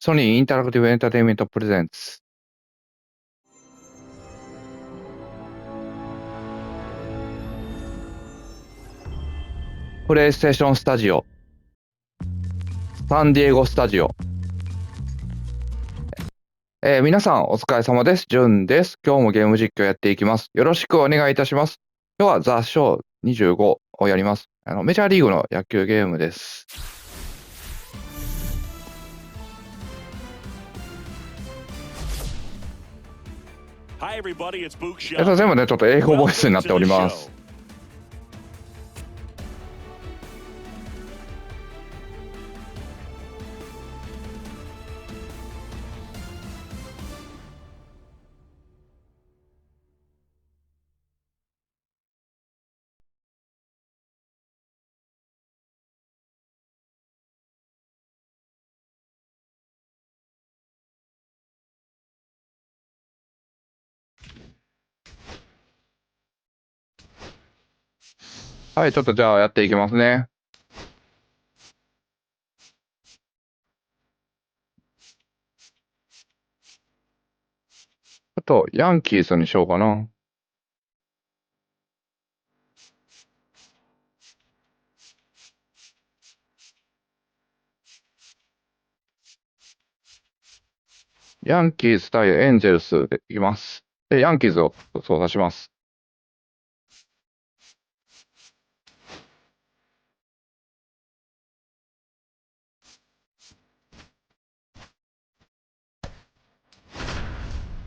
ソニーインタラクティブエンターテインメントプレゼンツ。プレイステーションスタジオ。サンディエゴスタジオ。皆さんお疲れ様です。ジュンです。今日もゲーム実況やっていきます。よろしくお願いいたします。今日はザ・ショー25をやります。メジャーリーグの野球ゲームです。全部ね、ちょっと英語ボイスになっております。はい、ちょっとじゃあやっていきますね。あと、ヤンキースにしようかな。ヤンキース対エンジェルスでいきます。で、ヤンキーズを操作します。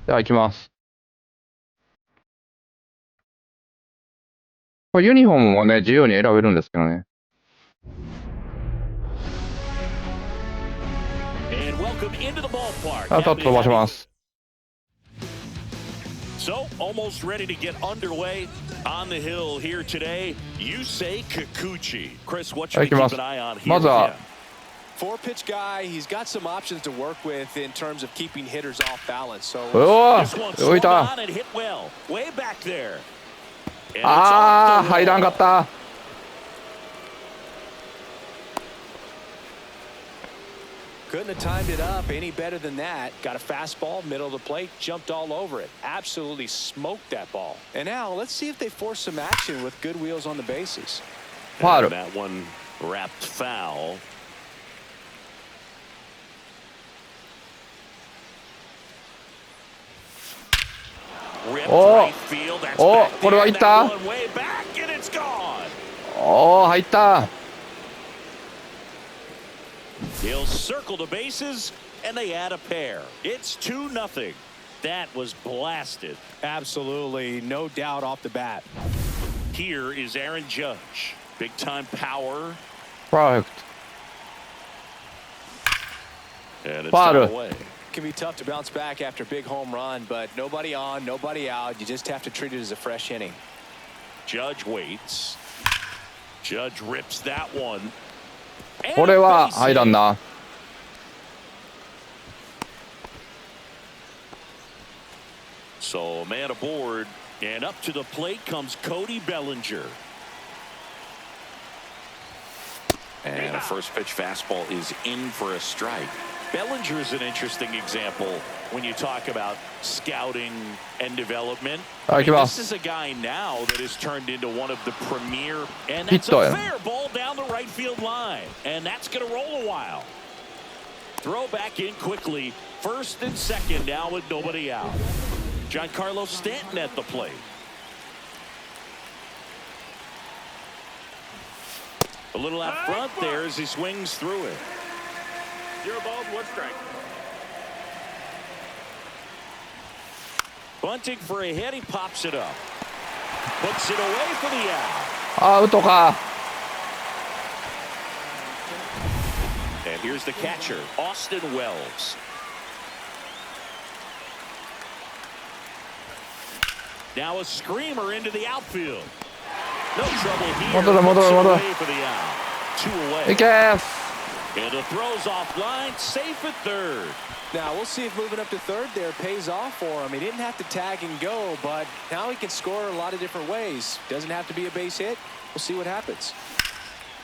では行きます。これユニフォームもね、自由に選べるんですけどね。あと飛ばします。So, almost ready to get underway on the hill here today. Yusei Kikuchi. Chris, what should we keep an eye on here? まずは4-pitch guy, he's got some options to work with in terms of keeping hitters off balance. So, this one swung on and hit well, way back there. 入らんかった。Couldn't have timed it up any better than that. Got a fastball, middle of the plate, jumped all over it. Absolutely smoked that ball. And now let's see if they force some action with good wheels on the bases. And that one wrapped foul. Ripped right field. That's back there. これはいった。Way back and it's gone. 入った。He'll circle the bases, and they add a pair. It's 2-0. That was blasted. Absolutely, no doubt off the bat. Here is Aaron Judge. Big-time power. Product. And it's foul away. It can be tough to bounce back after a big home run, but nobody on, nobody out. You just have to treat it as a fresh inning. Judge waits. Judge rips that one. これは入らんな。So man aboard, and up to the plate comes Cody Bellinger. And a first pitch fastball is in for a strike. Bellinger is an interesting example when you talk about scouting and development. This is a guy now that has turned into one of the premier, and that's a fair ball down the right field line, and that's going to roll a while. Throw back in quickly, first and second now with nobody out. Giancarlo Stanton at the plate. A little out front there as he swings through it. 0 balls, 1 strike. Bunting for a hit, he pops it up. Puts it away for the out. アウトか。And here's the catcher, Austin Wells. Now a screamer into the outfield. No trouble here. 戻れ戻れ戻れ。Two away. いけー。 And the throw's offline, safe at third. Now we'll see if moving up to third there pays off for him. He didn't have to tag and go, but now he can score a lot of different ways. Doesn't have to be a base hit. We'll see what happens.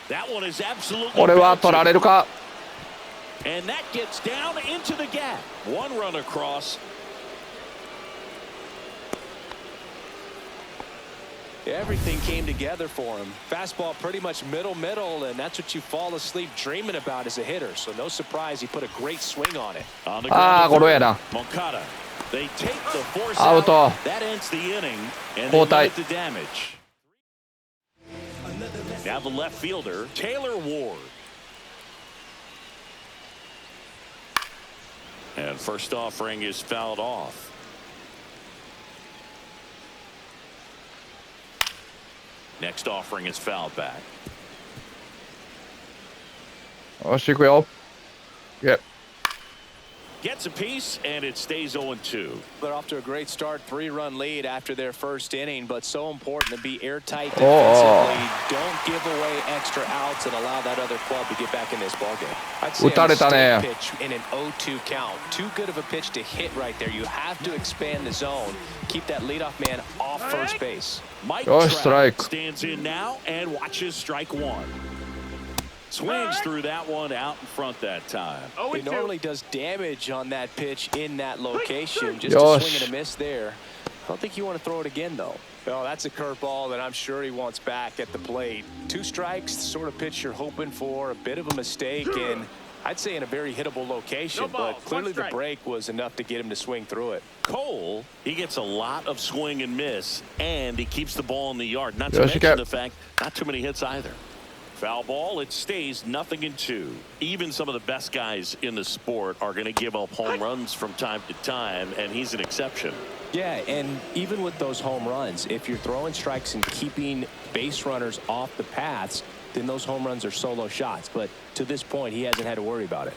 That one is absolutely. これは取られるか。And that gets down into the gap. One run across. Everything came together for him. Fastball pretty much middle, and that's what you fall asleep dreaming about as a hitter. So no surprise he put a great swing on it. On the ground, ゴロやな。 Moncada. They take the force アウ out. ト。 That ends the inning, and they 交代。 limit the damage. Now the left fielder, Taylor Ward. And first offering is fouled off. Next offering is fouled back. よし、行くよ。Gets a piece, and it stays 0-2. They're off to a great start, 3-run lead after their first inning, but so important to be airtight Oh, oh. defensively. Don't give away extra outs and allow that other club to get back in this ballgame. I'd say 打たれたね。 a mistake pitch in an 0-2 count. Too good of a pitch to hit right there. You have to expand the zone. Keep that leadoff man off first base. Mike よし、ストライク。 stands in now and watches strike one. Swings through that one out in front that time. He normally does damage on that pitch in that location. Just a swing and a miss there. I don't think you want to throw it again, though. Oh, that's a curveball that I'm sure he wants back at the plate. 2 strikes, the sort of pitch you're hoping for. A bit of a mistake, and I'd say in a very hittable location, but clearly the break was enough to get him to swing through it. Cole, he gets a lot of swing and miss, and he keeps the ball in the yard. Not to mention the fact, not too many hits either. Foul ball, it stays 0-2. Even some of the best guys in the sport are going to give up home runs from time to time, and he's an exception. Yeah, and even with those home runs, if you're throwing strikes and keeping base runners off the paths, then those home runs are solo shots. But to this point, he hasn't had to worry about it.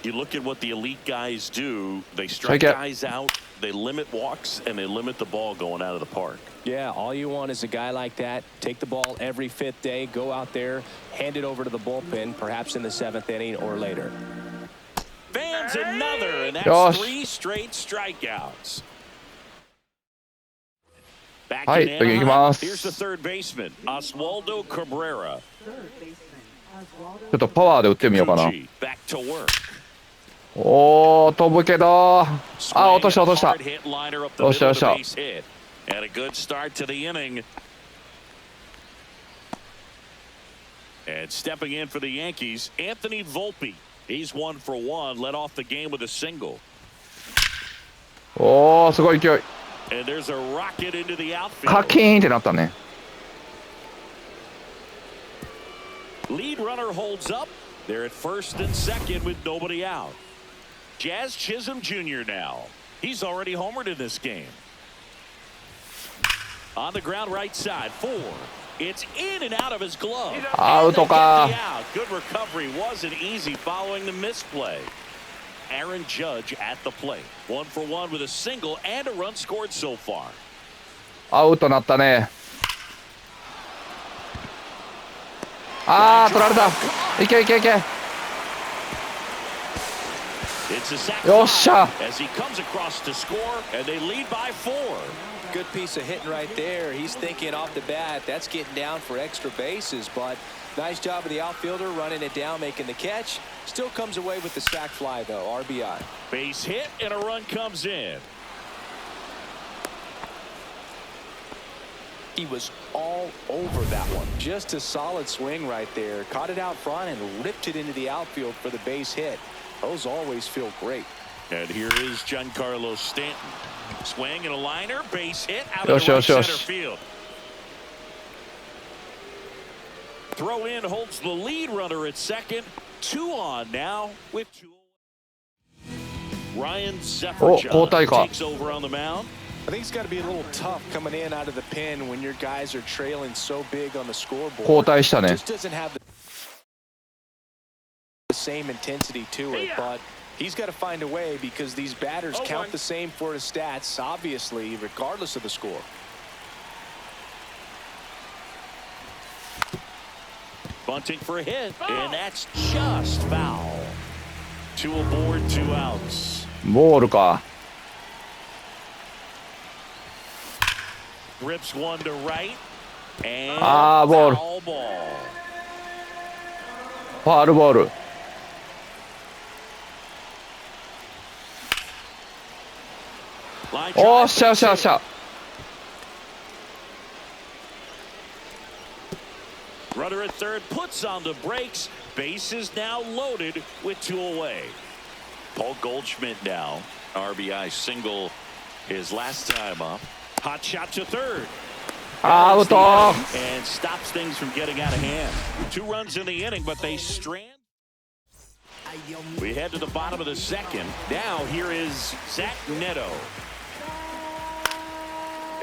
You look at what the elite guys do. They strike guys out, they limit walks, and they limit the ball going out of the park. Yeah, all you want is a guy like that. Take the ball every 5th day, go out there, hand it over to the bullpen, perhaps in the 7th inning or later. Fans another, and that's 3 straight strikeouts. Back in Anaheim, here's the third baseman, Oswaldo Cabrera. ちょっとパワーで打ってみようかな。 Back to work. おー、飛ぶけど。あ、落とした。よっしゃよっしゃ。 And a good start to the inning. And stepping in for the Yankees, Anthony Volpe. He's 1 for 1, led off the game with a single. おー、すごい勢い。 And there's a rocket into the outfield. カキーンってなったね。 Lead runner holds up. They're at first and second with nobody out. Jazz Chisholm Jr. now. He's already homered in this game. On the ground right side, 4. It's in and out of his glove. Outか。 Good recovery. Wasn't easy following the misplay. Aaron Judge at the plate. 1 for 1 with a single and a run scored so far. アウトなったね。あー、取られた。いけ。よっしゃ。 As he comes across to score, and they lead by 4. Good piece of hitting right there. He's thinking off the bat, that's getting down for extra bases, but nice job of the outfielder running it down, making the catch. Still comes away with the sac fly, though, RBI. Base hit, and a run comes in. He was all over that one. Just a solid swing right there. Caught it out front and ripped it into the outfield for the base hit. Those always feel great. And here is Giancarlo Stanton. Swing and a liner, base hit out of the right center field. Throw in holds the lead runner at second. 2 on now with 2. Ryan Zephyr takes over on the mound. I think it's got to be a little tough coming in out of the pen when your guys are trailing so big on the scoreboard. 交代したね。 Just doesn't have the same intensity to it, but he's got to find a way because these batters count the same for his stats, obviously, regardless of the score. Bunting for a hit, and that's just foul. 2 aboard, 2 outs. ボールか。 Rips 1 to right, and あー、ボール。foul ball. ファウルボール。おっしゃよっしゃよっしゃ。Runner at third puts on the brakes. Bases now loaded with 2 away. Paul Goldschmidt now. RBI single his last time up. Hot shot to third. アウト。 And stops things from getting out of hand. 2 runs in the inning, but they strand. We head to the bottom of the second. Now here is Zach Neto.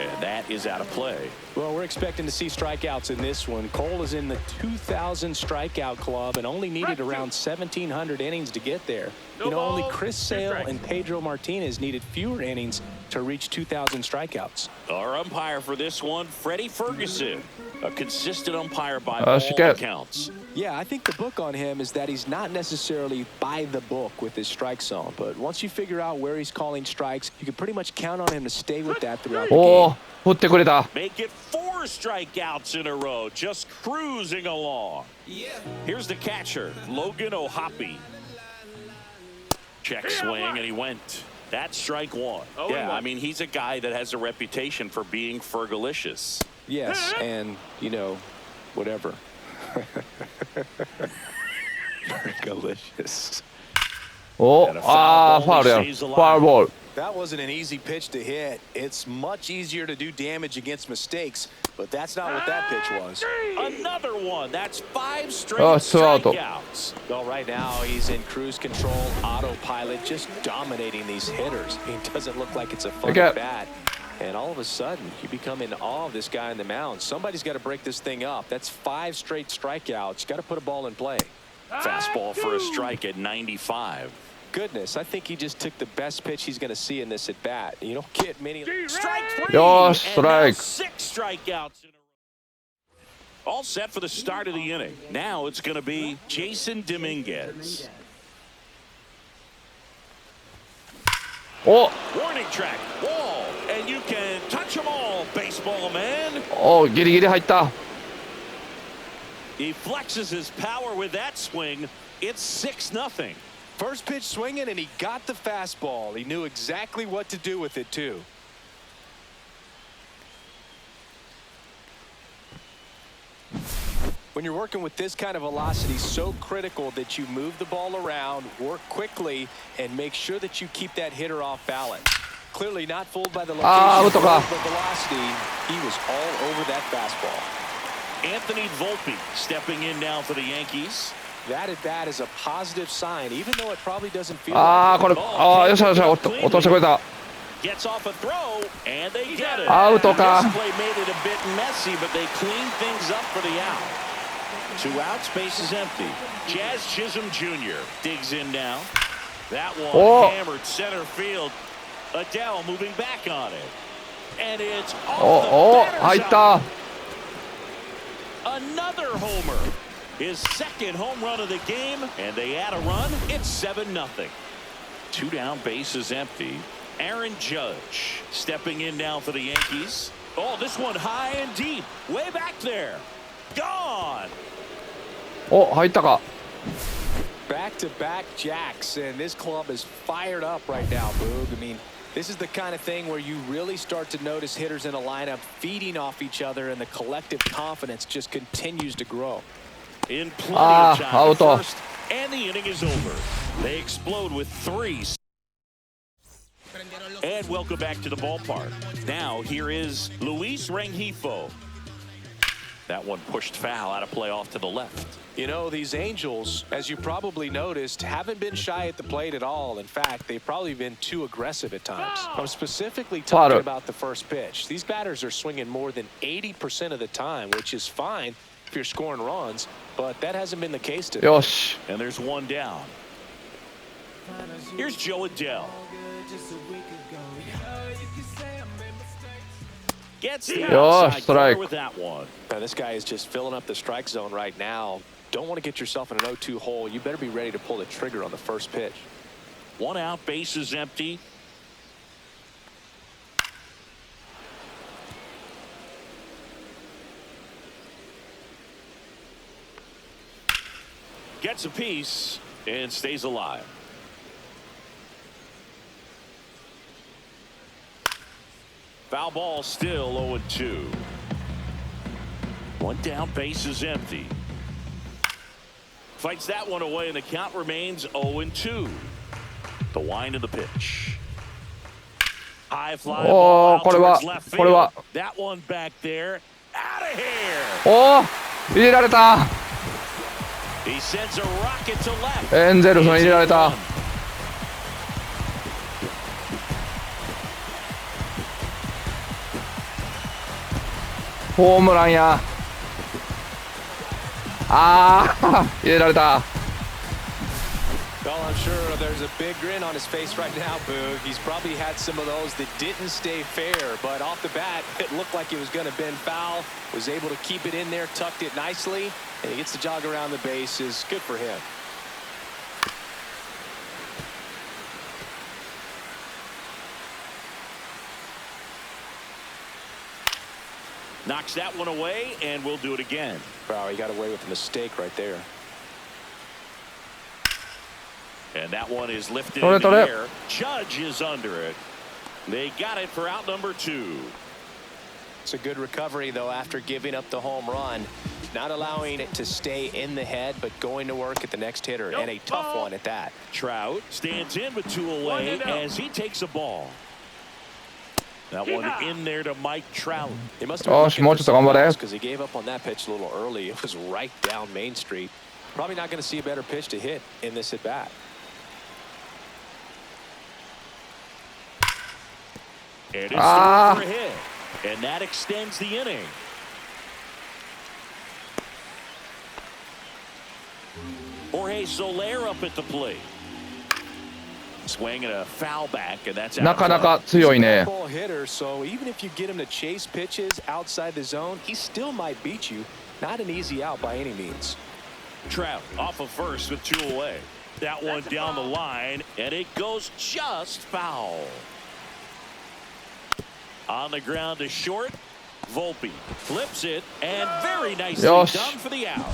And that is out of play. Well, we're expecting to see strikeouts in this one. Cole is in the 2,000 strikeout club and only needed around 1,700 innings to get there. You know, only Chris Sale and Pedro Martinez needed fewer innings to reach 2,000 strikeouts. Our umpire for this one, Freddie Ferguson, a consistent umpire by all accounts. Yeah, I think the book on him is that he's not necessarily by the book with his strike zone, but once you figure out where he's calling strikes, you can pretty much count on him to stay with that throughout the game. 振ってくれた。 Make it 4 strikeouts in a row, just cruising along. Here's the catcher, Logan O'Hoppe. Check swing, and he went. That's strike 1. Yeah, I mean, he's a guy that has a reputation for being Fergalicious. Yes, and, you know, whatever. Fergalicious. お、ああ、ファウルや。ファウルボール。 That wasn't an easy pitch to hit. It's much easier to do damage against mistakes, but that's not what that pitch was. Another one. That's 5 straight strikeouts. Well, right now he's in cruise control, autopilot, just dominating these hitters. He doesn't look like it's a fun bat. And all of a sudden, you become in awe of this guy on the mound. Somebody's got to break this thing up. That's 5 straight strikeouts. You got to put a ball in play. Fastball for a strike at 95. Goodness, I think he just took the best pitch he's going to see in this at bat. You don't get many. Strike 3. Yo, strike. 6 strikeouts in a row. All set for the start of the inning. Now it's going to be Jason Dominguez. Oh. Warning track, wall, and you can touch them all, baseball man. お、ギリギリ入った。 He flexes his power with that swing. It's 6-0. First pitch swinging, and he got the fastball. He knew exactly what to do with it, too. When you're working with this kind of velocity, so critical that you move the ball around, work quickly, and make sure that you keep that hitter off balance. Clearly not fooled by the location of the velocity. He was all over that fastball. Anthony Volpe stepping in now for the Yankees. That at bat is a positive sign, even though it probably doesn't feel ああ、これ、ああ、よっしゃよっしゃ、落としてくれた。 Gets off a throw, and they get it. アウトか。 This play made it a bit messy, but they cleaned things up for the out. 2 outs, base is empty. Jazz Chisholm Jr. digs in now. That one hammered center field. Adele moving back on it. And it's off the batter's out. Another homer. His second home run of the game, and they add a run. It's 7-0. 2 down, base is empty. Aaron Judge stepping in now for the Yankees. Oh, this one high and deep, way back there. Gone. お、入ったか。 Back-to-back jacks, and this club is fired up right now, Boog. I mean, this is the kind of thing where you really start to notice hitters in a lineup feeding off each other, and the collective confidence just continues to grow. In plenty of time first, and the inning is over. They explode with 3. And welcome back to the ballpark. Now here is Luis Rengifo. That one pushed foul out of play off to the left. You know, these Angels, as you probably noticed, haven't been shy at the plate at all. In fact, they've probably been too aggressive at times. I'm specifically talking about the first pitch. These batters are swinging more than 80% of the time, which is fine if you're scoring runs, but that hasn't been the case today. Yosh. And there's one down. Here's Joe Adele. Gets the outside corner with that one. Now, this guy is just filling up the strike zone right now. Don't want to get yourself in an 0-2 hole. You better be ready to pull the trigger on the first pitch. 1 out, base is empty. Gets a piece and stays alive. Foul ball still 0-2. One down, base is empty. Fights that one away, and the count remains 0-2. The wind of the pitch. High fly ball out towards left field. That one back there. Out of here. おお、入れられた。He sends a rocket to left. エンゼルスの入れられた。ホームランや。ああ、入れられた。Well, I'm sure there's a big grin on his face right now, Boog. He's probably had some of those that didn't stay fair, but off the bat, it looked like it was going to bend foul. Was able to keep it in there, tucked it nicely, and he gets the jog around the bases. Good for him. Knocks that one away, and we'll do it again. Wow, he got away with a mistake right there. And that one is lifted in the air. Judge is under it. They got it for out number 2. It's a good recovery, though, after giving up the home run. Not allowing it to stay in the head, but going to work at the next hitter, and a tough one at that. Trout stands in with 2 away as he takes a ball. That one in there to Mike Trout. He must have been because he gave up on that pitch a little early. It was right down Main Street. Probably not going to see a better pitch to hit in this at bat. And it's through for a hit, and that extends the inning. Jorge Soler up at the plate. Swing and a foul back, and that's out. なかなか強いね。 hitter, so even if you get him to chase pitches outside the zone, he still might beat you. Not an easy out by any means. Trout off of first with 2 away. That one down the line, and it goes just foul. On the ground to short. Volpe flips it, and very nicely done for the out.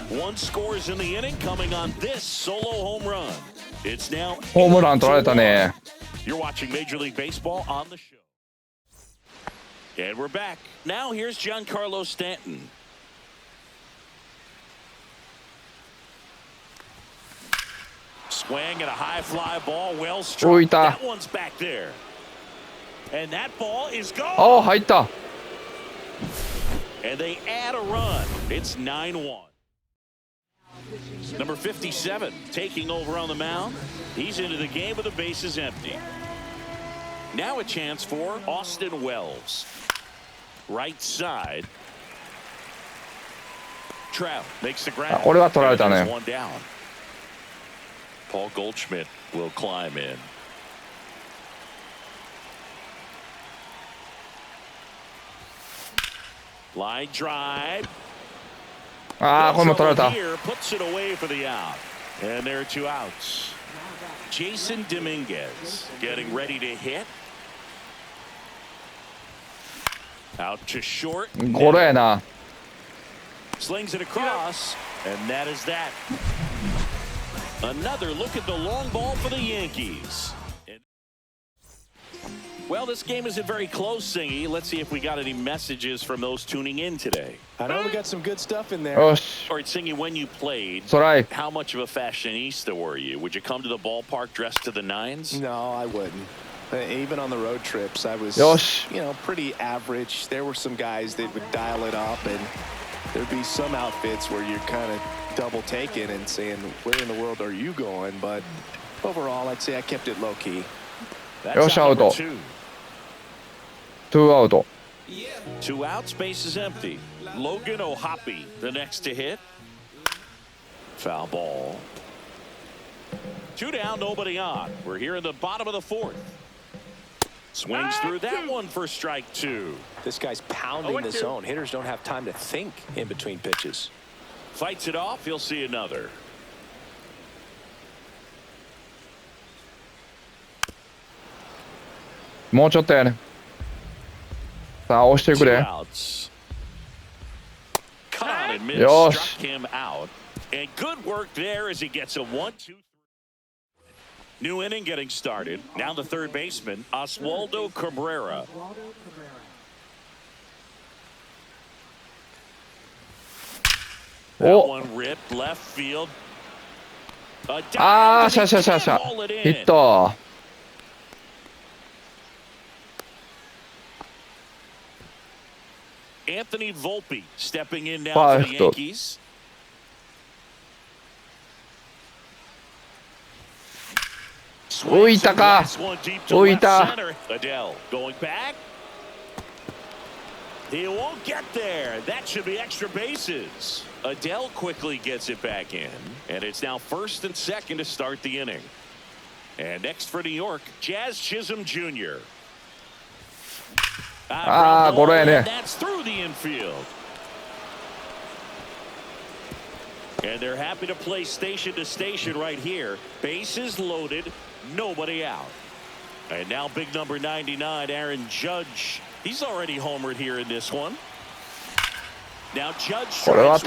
1 scores in the inning, coming on this solo home run. It's now ホームラン取られたね。 You're watching Major League Baseball on the show. And we're back. Now here's Giancarlo Stanton. Swing and a high fly ball, well struck. That one's back there. And that ball is gone. ああ、入った。 And they add a run. It's 9-1. Number 57 taking over on the mound. He's into the game with the bases empty. Now a chance for Austin Wells. Right side. Trout makes the grab. これは取られたね。 One down. Paul Goldschmidt will climb in. Line drive. ああ、これも取られた。 Here puts it away for the out. And there are 2 outs. Jason Dominguez getting ready to hit. Out to short. ゴロやな。 Slings it across, and that is that. Another look at the long ball for the Yankees. Well, this game isn't very close, Singy. Let's see if we got any messages from those tuning in today. I know we got some good stuff in there. よし。 All right, Singy, when you played, ストライク。 how much of a fashionista were you? Would you come to the ballpark dressed to the nines? No, I wouldn't. Even on the road trips, I was, you know, pretty average. There were some guys that would dial it up, and there'd be some outfits where you're kind of double taking and saying, where in the world are you going? But overall, I'd say I kept it low key. That's out number 2. 2アウト。 2 outs, base is empty. Logan O'Hoppe, the next to hit. Foul ball. 2 down, nobody on. We're here in the bottom of the 4th. Swings through that one for strike 2. This guy's pounding the zone. Hitters don't have time to think in between pitches. Fights it off. He'll see another.もうちょっとやね。さあ、押してくれ。 よし。 And good work there as he gets a 1-2-3. New inning getting started. Now the third baseman, Oswaldo Cabrera. That one ripped left field. あー、しゃしゃしゃしゃ。ヒット。Anthony Volpe stepping in now for the Yankees. Uy, taka. Uy, ta. Adele going back. He won't get there. That should be extra bases. Adele quickly gets it back in, and it's now first and second to start the inning. And next for New York, Jazz Chisholm Jr. That's through the infield. And they're happy to play station to station right here. Bases loaded, nobody out. And now big number 99, Aaron Judge. He's already homered here in this one. Now Judge strikes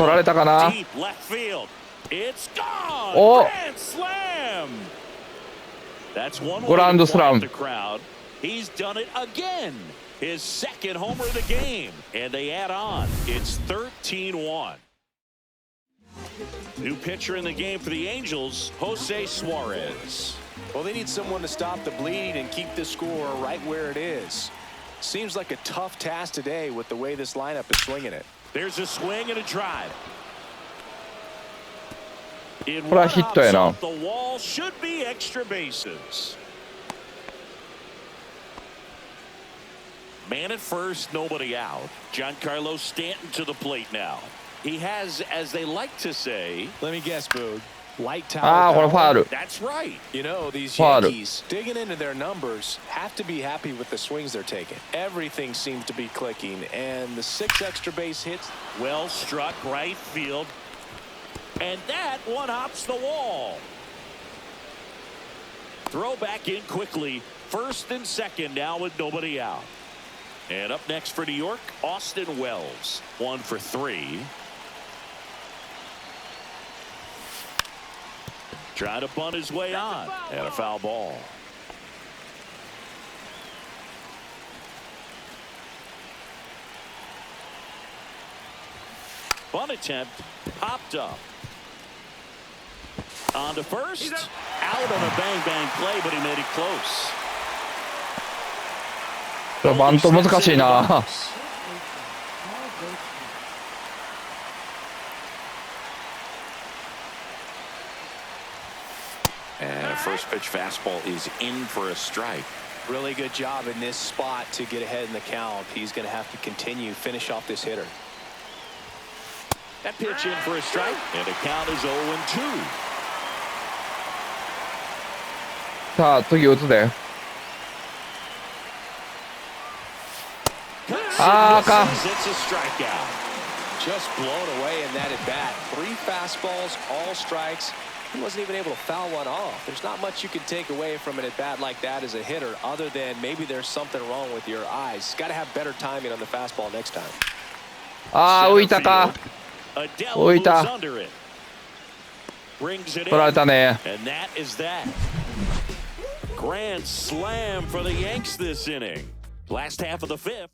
deep left field. It's gone. Grand slam. That's one way to quiet the crowd. He's done it again. His second homer of the game. And they add on. It's 13-1. New pitcher in the game for the Angels, Jose Suarez. Well, they need someone to stop the bleeding and keep the score right where it is. Seems like a tough task today with the way this lineup is swinging it. There's a swing and a drive. It hops off the wall, should be extra bases. Man at first, nobody out. Giancarlo Stanton to the plate now. He has, as they like to say, let me guess, Boog. Light tower. That's right. You know, these Yankees digging into their numbers have to be happy with the swings they're taking. Everything seems to be clicking, and the 6 extra base hits. Well struck right field, and that one hops the wall. Throw back in quickly. First and second now with nobody out. And up next for New York, Austin Wells. 1 for 3. Trying to bunt his way on, and a foul ball. Bunt attempt popped up. On to first. Out on a bang-bang play, but he made it close. バント難しいな。And a first pitch fastball is in for a strike. Really good job in this spot to get ahead in the count. He's going to have to continue, finish off this hitter. That pitch in for a strike, and the count is 0-2. さあ次打つで。あーあかん。 It's a strikeout. Just blown away in that at bat. 3 fastballs, all strikes. He wasn't even able to foul one off. There's not much you can take away from an at bat like that as a hitter, other than maybe there's something wrong with your eyes. Got to have better timing on the fastball next time. ああ浮いたか。浮いた。取られたね。 And that is that. Grand slam for the Yanks this inning. Last half of the 5th.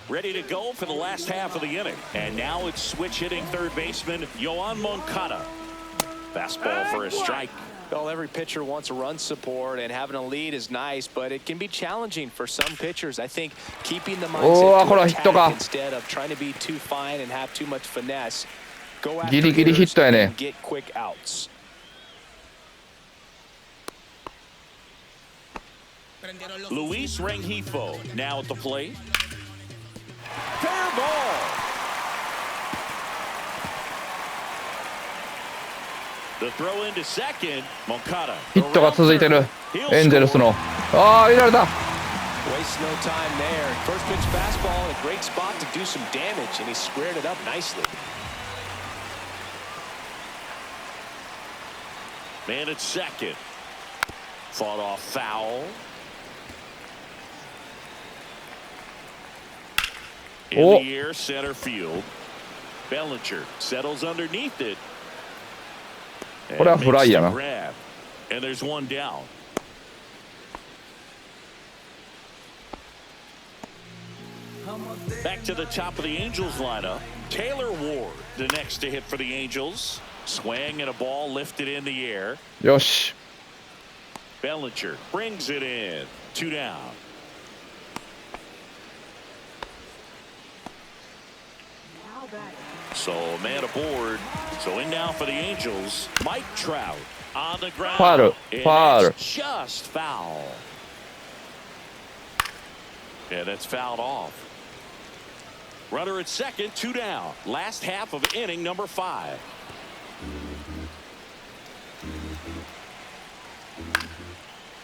Ready to go for the last half of the inning. And now it's switch hitting third baseman Yoan Moncada. Fastball for a strike. Well, every pitcher wants a run support, and having a lead is nice, but it can be challenging for some pitchers. I think keeping the mindset to attack instead of trying to be too fine and have too much finesse. Go after hitters and get quick outs. Luis Rengifo now at the plate. Fair ball. The throw into second. Moncada. ヒットが続いてるエンゼルスの。ああ入れられた。 Waste no time there. First pitch fastball in a great spot to do some damage, and he squared it up nicely. Man at second. Fought off foul. In the air, center field. Bellinger settles underneath it. これはフライやな。And there's one down. Back to the top of the Angels lineup. Taylor Ward, the next to hit for the Angels. Swing and a ball lifted in the air. よし。 Bellinger brings it in. 2 down. So man aboard. So in now for the Angels. Mike Trout on the ground. Foul. Foul. Just foul. Yeah, that's fouled off. Runner at second, 2 down. Last half of inning number 5.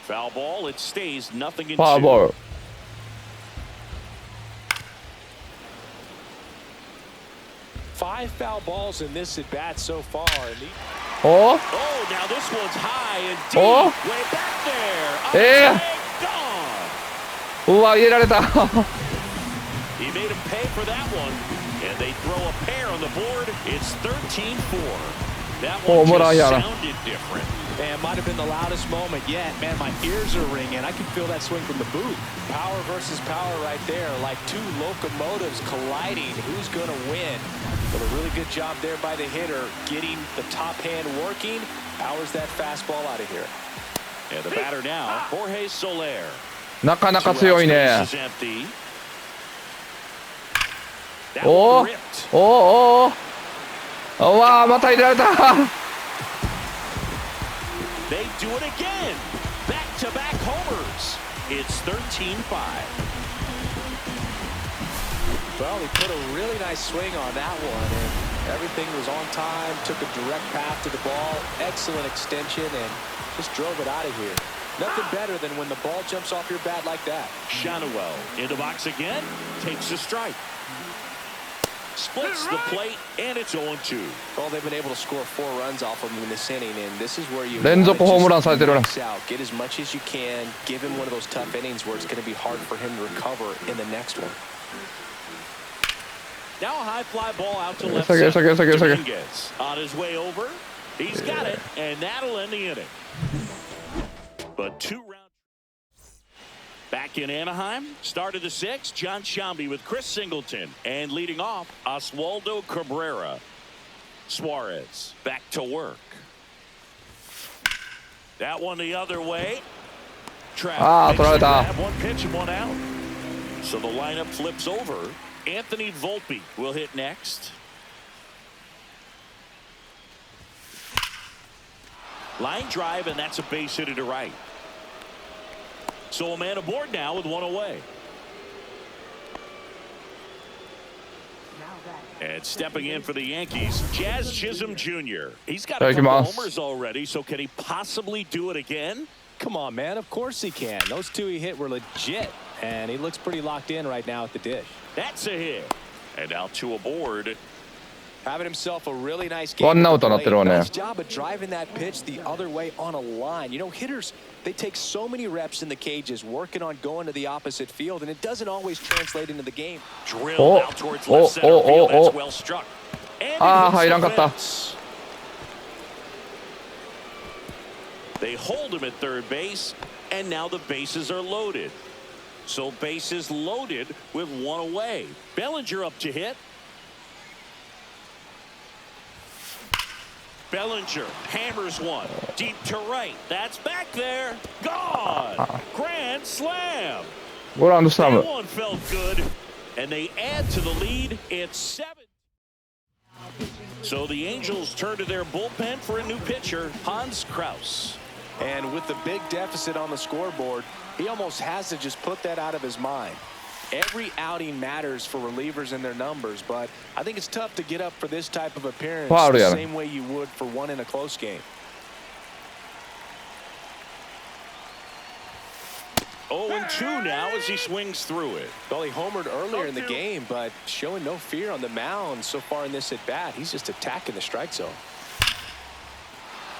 Foul ball. It stays nothing in 2. Foul ball. Five foul balls in this at bat so far. Oh. Oh, now this one's high and deep. Oh. Way back there. Gone. うわ、入れられた。 He made him pay for that one, and they throw a pair on the board. It's 13-4. That one just sounded different. Man, might have been the loudest moment yet. Man, my ears are ringing. I can feel that swing from the booth. Power versus power right there, like two locomotives colliding. Who's going to win? Well, a really good job there by the hitter, getting the top hand working. Powers that fastball out of here. And the batter now, Jorge Soler. なかなか強いね。 おーおーおー、わあ、また入れられた。 They do it again. Back-to-back homers. It's 13-5. Well, he put a really nice swing on that one, and everything was on time. Took a direct path to the ball. Excellent extension, and just drove it out of here. Nothing better than when the ball jumps off your bat like that. Shonwell in the box again. Takes a strike. Splits the plate, and it's 0-2. Well, they've been able to score 4 runs off of him in this inning, and this is where you 連続ホームランされてるね。 get as much as you can, give him one of those tough innings where it's going to be hard for him to recover in the next one. Now a high fly ball out to left center. Dominguez on his way over. He's got it, and that'll end the inning. But 2 rounds. Back in Anaheim, start of the 6th, John Shambi with Chris Singleton. And leading off, Oswaldo Cabrera. Suarez back to work. That one the other way. Trap. 1 pitch and 1 out. So the lineup flips over. Anthony Volpe will hit next. Line drive, and that's a base hit to right. So a man aboard now with 1 away. And stepping in for the Yankees, Jazz Chisholm Jr. He's got a couple homers already, so can he possibly do it again? Come on, man. Of course he can. Those 2 he hit were legit, and he looks pretty locked in right now at the dish. That's a hit. And now 2 aboard. Having himself a really nice game. 1アウトになってるわね。 Nice job of driving that pitch the other way on a line. You know, hitters, they take so many reps in the cages working on going to the opposite field, and it doesn't always translate into the game. Drilled out towards left center field. That's well struck. And they hold him at third base, and now the bases are loaded. So bases loaded with 1 away. Bellinger up to hit. Bellinger hammers one deep to right. That's back there. Gone. Grand slam. That one felt good. And they add to the lead. It's 7. So the Angels turn to their bullpen for a new pitcher, Hans Kraus. And with the big deficit on the scoreboard, he almost has to just put that out of his mind. Every outing matters for relievers and their numbers, but I think it's tough to get up for this type of appearance the same way you would for one in a close game. 0-2 now as he swings through it. Well, he homered earlier in the game, but showing no fear on the mound so far in this at-bat. He's just attacking the strike zone.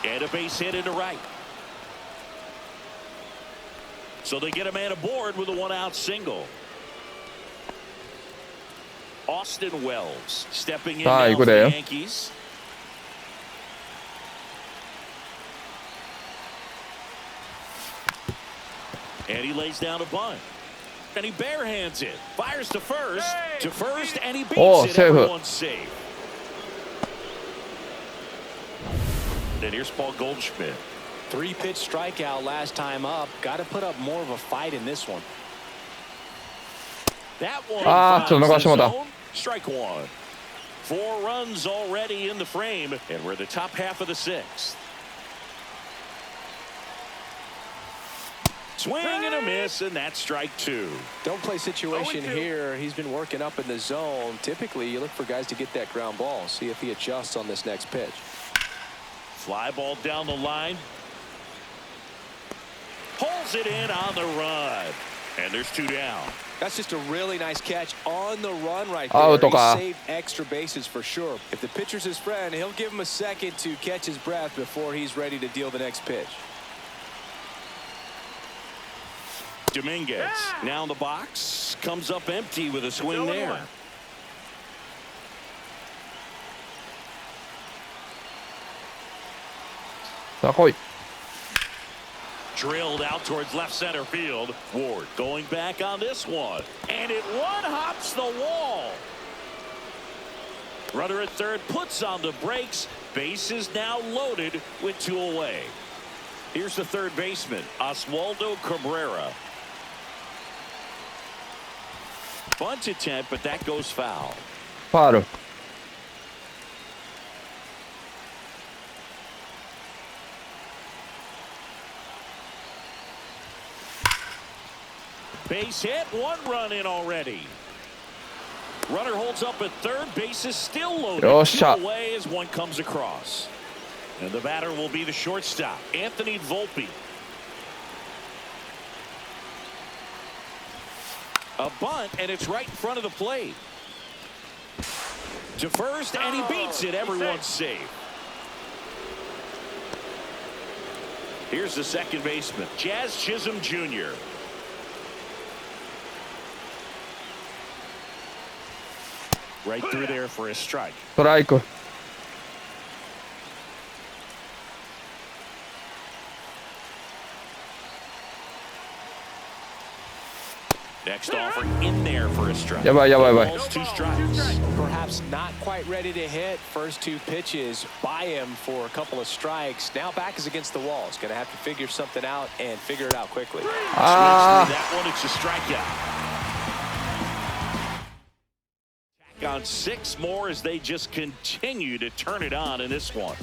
And a base hit into right. So they get a man aboard with a 1-out single. Austin Wells stepping in now for the Yankees. And he lays down a bunt. And he barehands it. Fires to first. To first, and he beats it. Everyone's safe. And here's Paul Goldschmidt. 3-pitch strikeout last time up. Got to put up more of a fight in this one. That one finds the zone. Strike one. 4 runs already in the frame, and we're the top half of the 6th. Swing and a miss, and that's strike 2. Don't play situation here. He's been working up in the zone. Typically, you look for guys to get that ground ball. See if he adjusts on this next pitch. Fly ball down the line. Pulls it in on the run. And there's 2 down. That's just a really nice catch on the run right there. He saved extra bases for sure. If the pitcher's his friend, he'll give him a second to catch his breath before he's ready to deal the next pitch. Dominguez now in the box, comes up empty with a swing there. Drilled out towards left center field. Ward going back on this one, and it one-hops the wall. Runner at third puts on the brakes. Base is now loaded with 2 away. Here's the third baseman, Oswaldo Cabrera. Bunt attempt, but that goes foul. Foul. Base hit, 1 run in already. Runner holds up at third, base is still loaded. 2 away as one comes across. And the batter will be the shortstop, Anthony Volpe. A bunt, and it's right in front of the plate. To first, and he beats it. Everyone's safe. Here's the second baseman, Jazz Chisholm Jr. Right through there for a strike. Strike. Next offer in there for a strike. Ball's 2 strikes. Perhaps not quite ready to hit. First 2 pitches by him for a couple of strikes. Now back is against the wall. He's going to have to figure something out and figure it out quickly. That one, it's a strikeout. On 6 more as they just continue to turn it on in this one.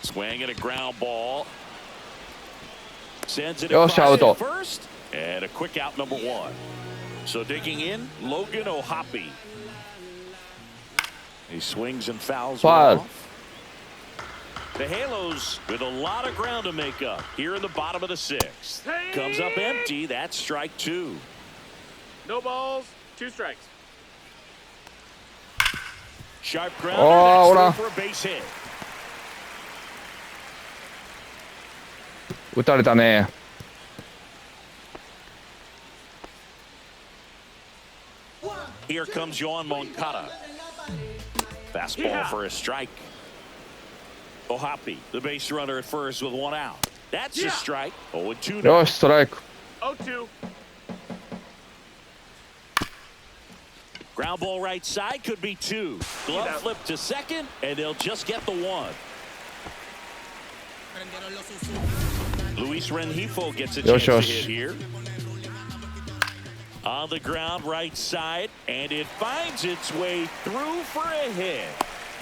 Swing and a ground ball. Sends it across first, and a quick out, number 1. So digging in, Logan O'Hoppe. He swings and fouls off. The Halos with a lot of ground to make up here in the bottom of the 6th. Comes up empty. That's strike 2. No balls, 2 strikes. Sharp grounder for a base hit. 打たれたね。Here comes Yoan Moncada. Fastball for a strike. O'Hoppe, the base runner at first with 1 out. That's a strike. 0-2. よし、ストライク。0-2. Ground ball right side, could be 2. Glove flip to second, and they'll just get the 1. Luis Rengifo gets a chance to hit here. On the ground right side, and it finds its way through for a hit.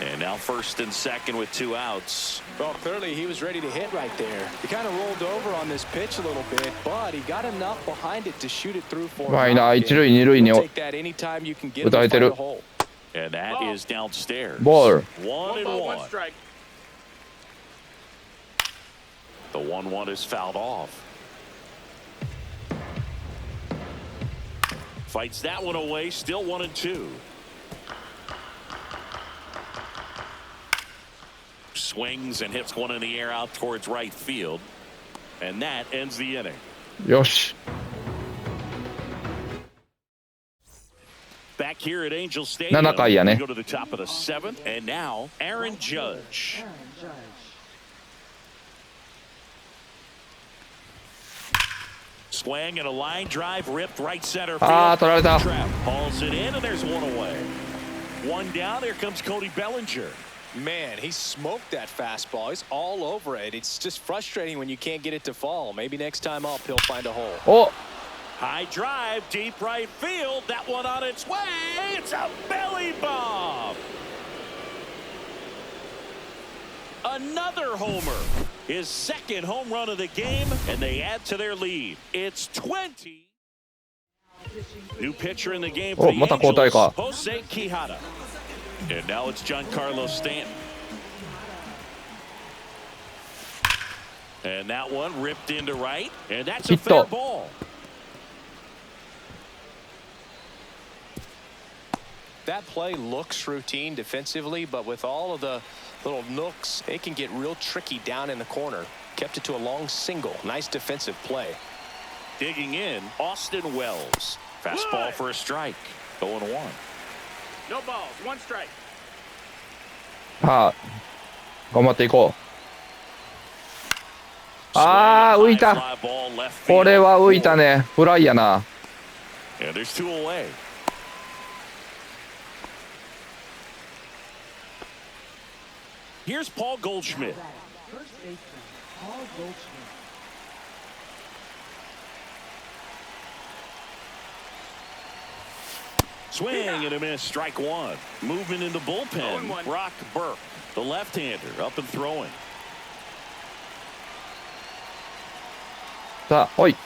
And now first and second with 2 outs. Well, clearly he was ready to hit right there. He kind of rolled over on this pitch a little bit, but he got enough behind it to shoot it through for him. 1塁2塁に Take that anytime you can get him to find a hole. And that is downstairs. Ball. 1-1. Strike. The 1-1 is fouled off. Fights that one away, still 1-2. Swings and hits one in the air out towards right field. And that ends the inning. よし。 Back here at Angel Stadium. 7回やね。 We go to the top of the 7th, and now Aaron Judge. Swing and a line drive ripped right center field. あー、取られた。 Trap hauls it in and there's one away. One down. Here comes Cody Bellinger. Man, he smoked that fastball. He's all over it. It's just frustrating when you can't get it to fall. Maybe next time up he'll find a hole. お、 High drive, deep right field. That one on its way. It's a belly bomb. Another homer. His second home run of the game, and they add to their lead. It's 20. New pitcher in the game for the また交代 Angels, か。 Jose Quijada. And now it's Giancarlo Stanton. And that one ripped into right, and that's a fair ball. That play looks routine defensively, but with all of the little nooks, it can get real tricky down in the corner. Kept it to a long single. Nice defensive play. Digging in, Austin Wells. Fastball for a strike. 0-1. No balls, 1 strike. さあ、頑張っていこう。あー、浮いた。これは浮いたね。フライやな。And there's 2 away. Here's Paul Goldschmidt. Swing and a miss, strike 1. Moving in the bullpen, Brock Burke, the left-hander, up and throwing. さあ、ほい。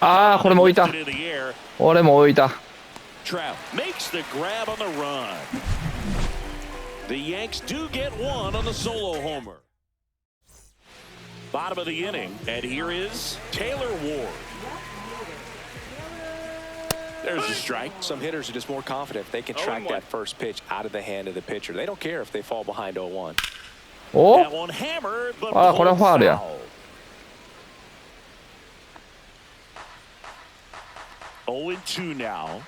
あー、これも浮いた。 Into the air. 俺も浮いた。 Trout makes the grab on the run. The Yanks do get one on the solo homer. Bottom of the inning, and here is Taylor Ward. There's a strike. Some hitters are just more confident if they can track that first pitch out of the hand of the pitcher. They don't care if they fall behind 0-1. お、 That one hammered, but あー、これはファールや。 0-2 now.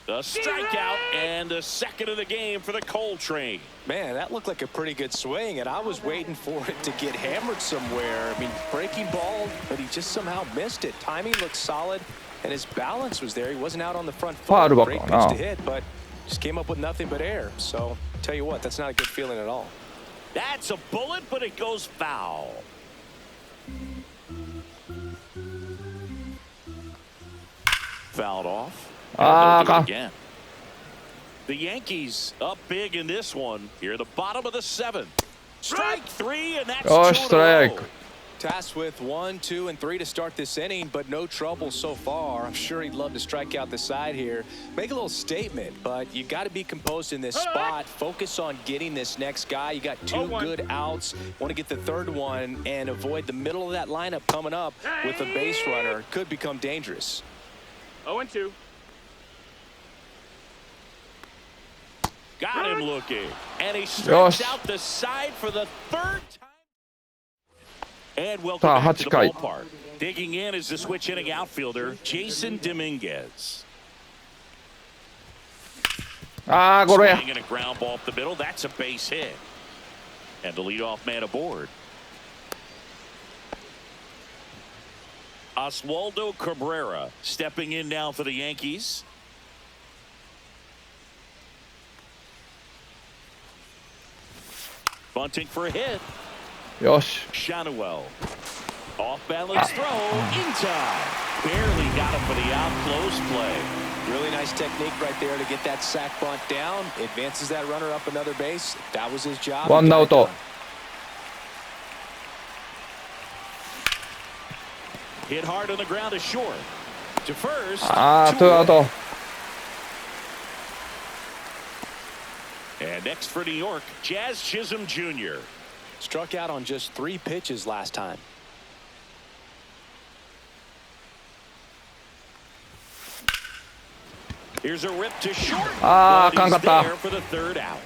A strikeout and the second of the game for the Coltrane. Man, that looked like a pretty good swing, and I was waiting for it to get hammered somewhere. I mean, breaking ball, but he just somehow missed it. Timing looked solid, and his balance was there. He wasn't out on the front foot. Great pitch to hit, but just came up with nothing but air. So, tell you what, that's not a good feeling at all. That's a bullet, but it goes foul. Fouled off. Again. The Yankees up big in this one. Here at the bottom of the 7th. Strike 3, and that's 2 strike. Tasked with 1, 2, and 3 to start this inning, but no trouble so far. I'm sure he'd love to strike out the side here. Make a little statement, but you got to be composed in this spot. Focus on getting this next guy. You got 2 good outs. Want to get the 3rd one and avoid the middle of that lineup coming up with a base runner. Could become dangerous. 0-2. Got him looking, and he strikes out the side for the 3rd time. And welcome back to the ballpark. Digging in is the switch hitting outfielder, Jason Dominguez. あー、ゴロや。 Swinging a ground ball up the middle. That's a base hit. And the leadoff man aboard. Oswaldo Cabrera stepping in now for the Yankees. Bunting for a hit. よし。 Shanuel. Off balance throw in time. Barely got him for the out. Close play. Really nice technique right there to get that sack bunt down. Advances that runner up another base. That was his job. ワンアウト。 Hit hard on the ground to short. To first. あー、2アウト。 And next for New York, Jazz Chisholm Jr. Struck out on just 3 pitches last time. Here's a rip to short. あー、あかんかった。 There for the 3rd out.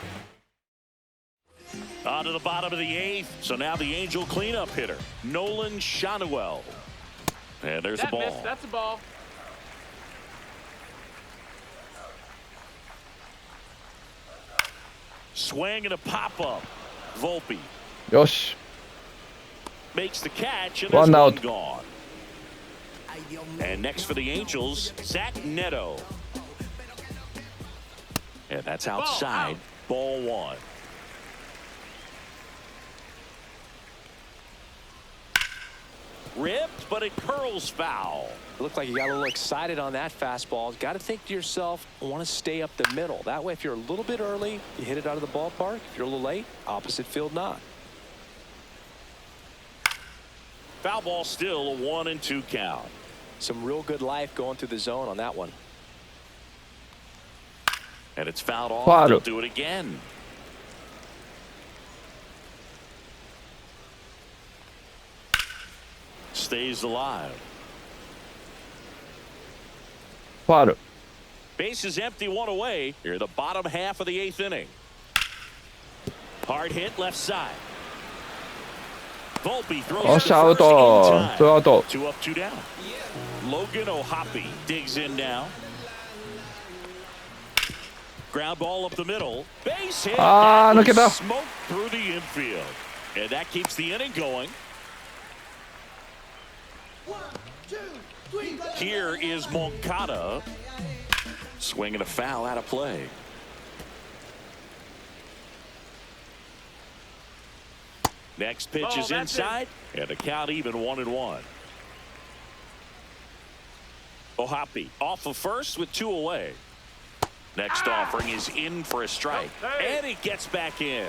On to the bottom of the 8th. So now the Angel cleanup hitter, Nolan Shanuel. And there's the ball. Missed. That's a ball. Swing and a pop-up. Volpe. よし。 Makes the catch and One there's out. one gone. And next for the Angels, Zach Neto. And that's outside, ball one. Ripped, but it curls foul. Looked like you got a little excited on that fastball. Got to think to yourself, I want to stay up the middle. That way, if you're a little bit early, you hit it out of the ballpark. If you're a little late, opposite field not. Foul ball, still a 1-2 count. Some real good life going through the zone on that one. And it's fouled off. Foul. They'll do it again. Stays alive. Foul. Base is empty, one away. Here, the bottom half of the 8th inning. Hard hit left side. Volpe throws Oh, to out. first in time. 2 アウト。 2 up, 2 down. Logan O'Hoppe digs in now. Ground ball up the middle. Base hit.抜けた。 Smoke through the infield. And that keeps the inning going. Here is Moncada. Swinging a foul out of play. Next pitch is inside. And the count even 1-1. O'Hoppe off of first with 2 away. Next offering is in for a strike. And he gets back in.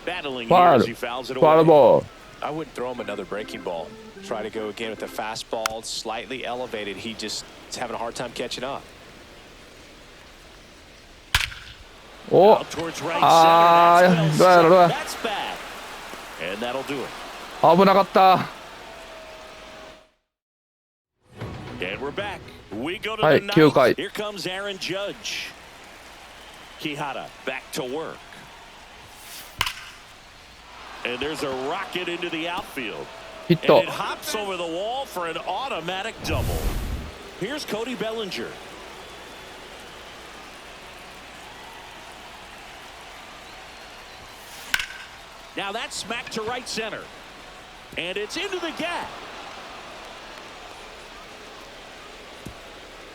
Battling here as he fouls it away. Foul ball. I wouldn't throw him another breaking ball. Try to go again with the fastball, slightly elevated. He just is having a hard time catching up. Out towards right center. That's well set. That's back. And that'll do it. 危なかった。 And we're back. We go to は the い、9 ninth. 回。 Here comes Aaron Judge. Quijada back to work. And there's a rocket into the outfield. ヒット。 And it hops over the wall for an automatic double. Here's Cody Bellinger. Now that's smacked to right center. And it's into the gap.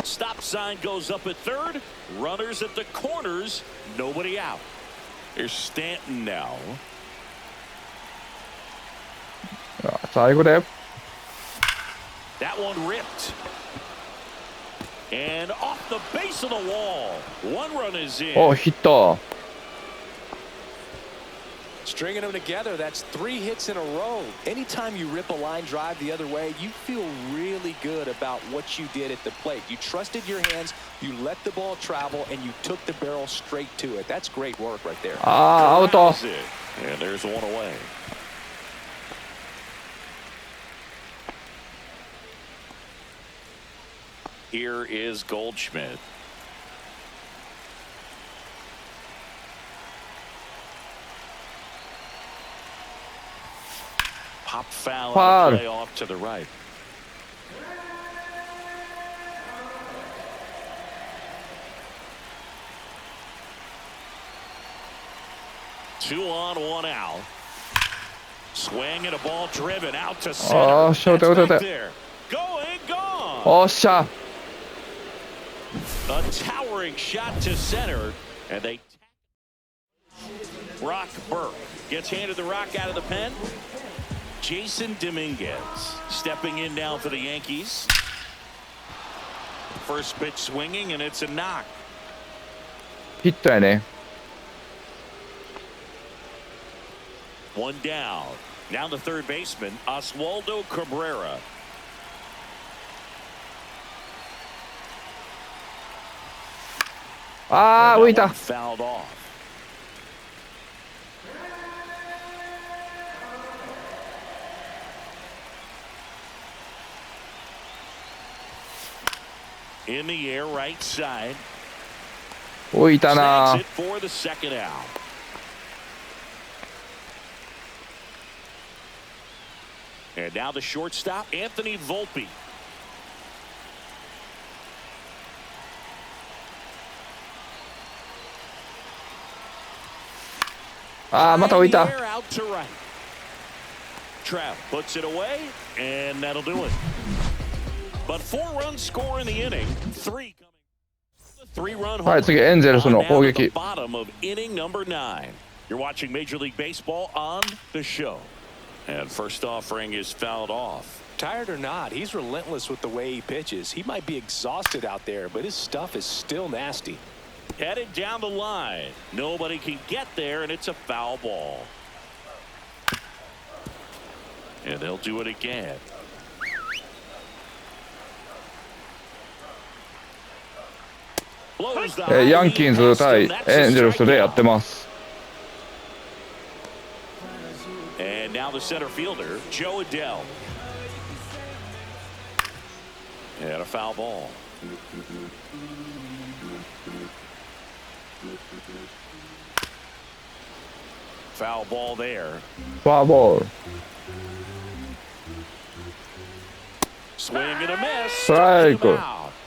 Stop sign goes up at third. Runners at the corners. Nobody out. Here's Stanton now. 最後で。 That one ripped. And off the base of the wall. 1 run is in. お、ヒット。 Stringing them together, that's 3 hits in a row. Anytime you rip a line drive the other way, you feel really good about what you did at the plate. You trusted your hands, you let the ball travel, and you took the barrel straight to it. That's great work right there. アウト。 And there's 1 away. Here is Goldschmidt. Pop foul on the play off to the right. Two on, 1 out. Swing and a ball driven out to center. Oh, short, That's back there. Going, gone. おっしゃ。 A towering shot to center, and they. Brock Burke gets handed the rock out of the pen. Jason Dominguez stepping in now for the Yankees. First pitch swinging, and it's a knock. ヒットやね。 1 down. Now the third baseman, Oswaldo Cabrera.浮いた。 Fouled off. In the air, right side. 浮いたな。 Snags it for the second out. And now the shortstop, Anthony Volpe. Ah, また浮いた。 Out to right. Trout puts it away, and that'll do it. But 4 runs score in the inning. 3 coming. 3-run home. はい、次エンゼルスの攻撃。 Bottom of inning number 9. You're watching Major League Baseball on the show. And first offering is fouled off. Tired or not, he's relentless with the way he pitches. He might be exhausted out there, but his stuff is still nasty. Headed down the line. Nobody can get there, and it's a foul ball. And they'll do it again. Blows the ヤンキーズ対エンゼルスでやってます。 And now the center fielder, Joe Adele. And a foul ball. Foul ball there. フォアボール。 Swing and a miss. ストライク。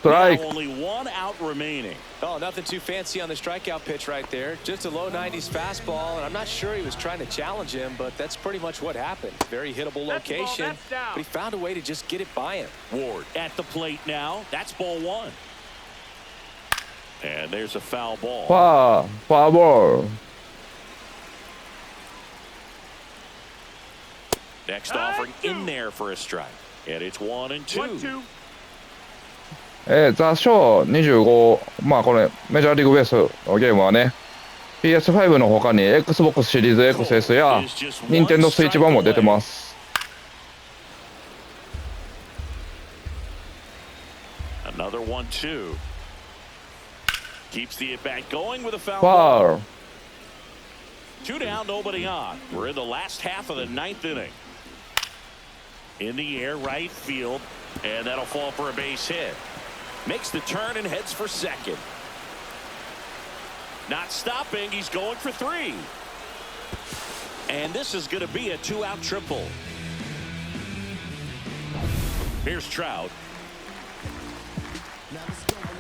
ストライク。 Now only 1 out remaining. Oh, nothing too fancy on the strikeout pitch right there. Just a low 90s fastball, and I'm not sure he was trying to challenge him, but that's pretty much what happened. Very hittable location, but he found a way to just get it by him. Ward at the plate now. That's ball 1. And there's a foul ball. フォアボール。 Next offering in there for a strike. And it's 1 and 2. 1-2. ザ・ショー25、まあこれメジャーリーグベースのゲームはね、PS5 の他に Xbox シリーズ XS や Nintendo Switch 版も出てます。Another 1-2. Keeps the at bat going with a foul ファウル。 2 down, nobody on. We're in the last half of the 9th inning. In the air, right field, and that'll fall for a base hit. Makes the turn and heads for second. Not stopping, he's going for 3. And this is going to be a 2-out triple. Here's Trout.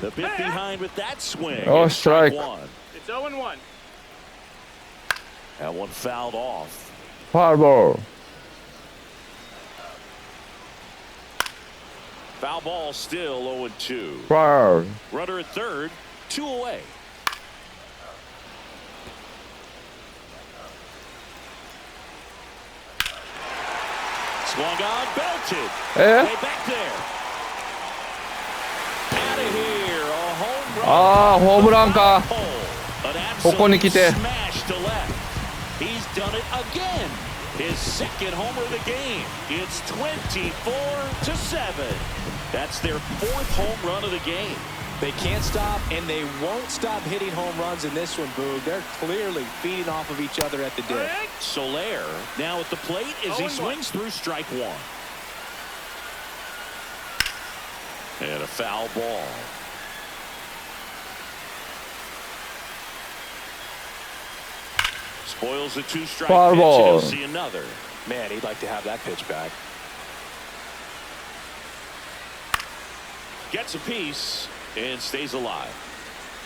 The bit behind with that swing. Oh, It's strike. 1. It's 0-1. That one fouled off. ファウルボール。 Foul ball still 0-2. ファウル。 Runner at third, 2 away. Swung on, belted. Way back there. Out of here, a home run. ああ、ホームランか。 An ここに来て。 absolute smash to left. He's done it again. His second homer of the game. It's 24-7. That's their 4th home run of the game. They can't stop, and they won't stop hitting home runs in this one, Boog. They're clearly feeding off of each other at the dip. Soler now at the plate as he swings through strike 1. And a foul ball. Spoils the 2-strike Foul pitch, ball. and he'll see another. Man, he'd like to have that pitch back. Gets a piece and stays alive.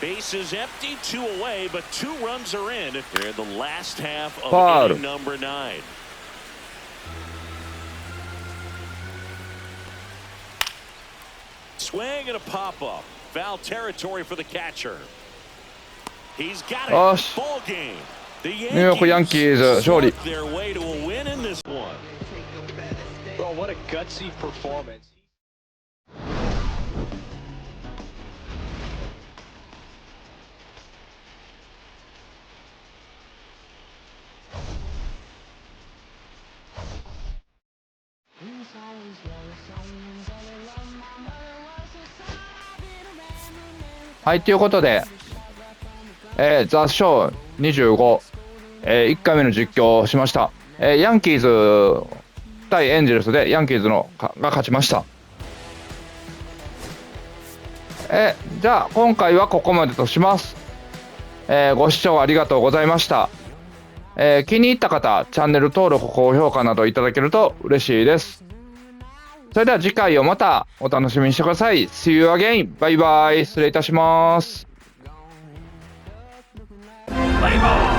Base is empty, 2 away, but 2 runs are in. They're in the last half of Foul. inning number 9. Swing and a pop-up. Foul territory for the catcher. He's got it. Gosh. Ball game. The ニューヨークヤンキーズ勝利。 snuck their way to a win in this one. Well, what a gutsy performance.はい、ということで、ザ・ショー25、1回目の実況をしました。ヤンキーズ対エンゼルスでヤンキーズが勝ちました。じゃあ今回はここまでとします。ご視聴ありがとうございました。気に入った方、チャンネル登録、高評価などいただけると嬉しいです。それでは次回をまたお楽しみにしてください。See you again! バイバイ。失礼いたします。Play ball.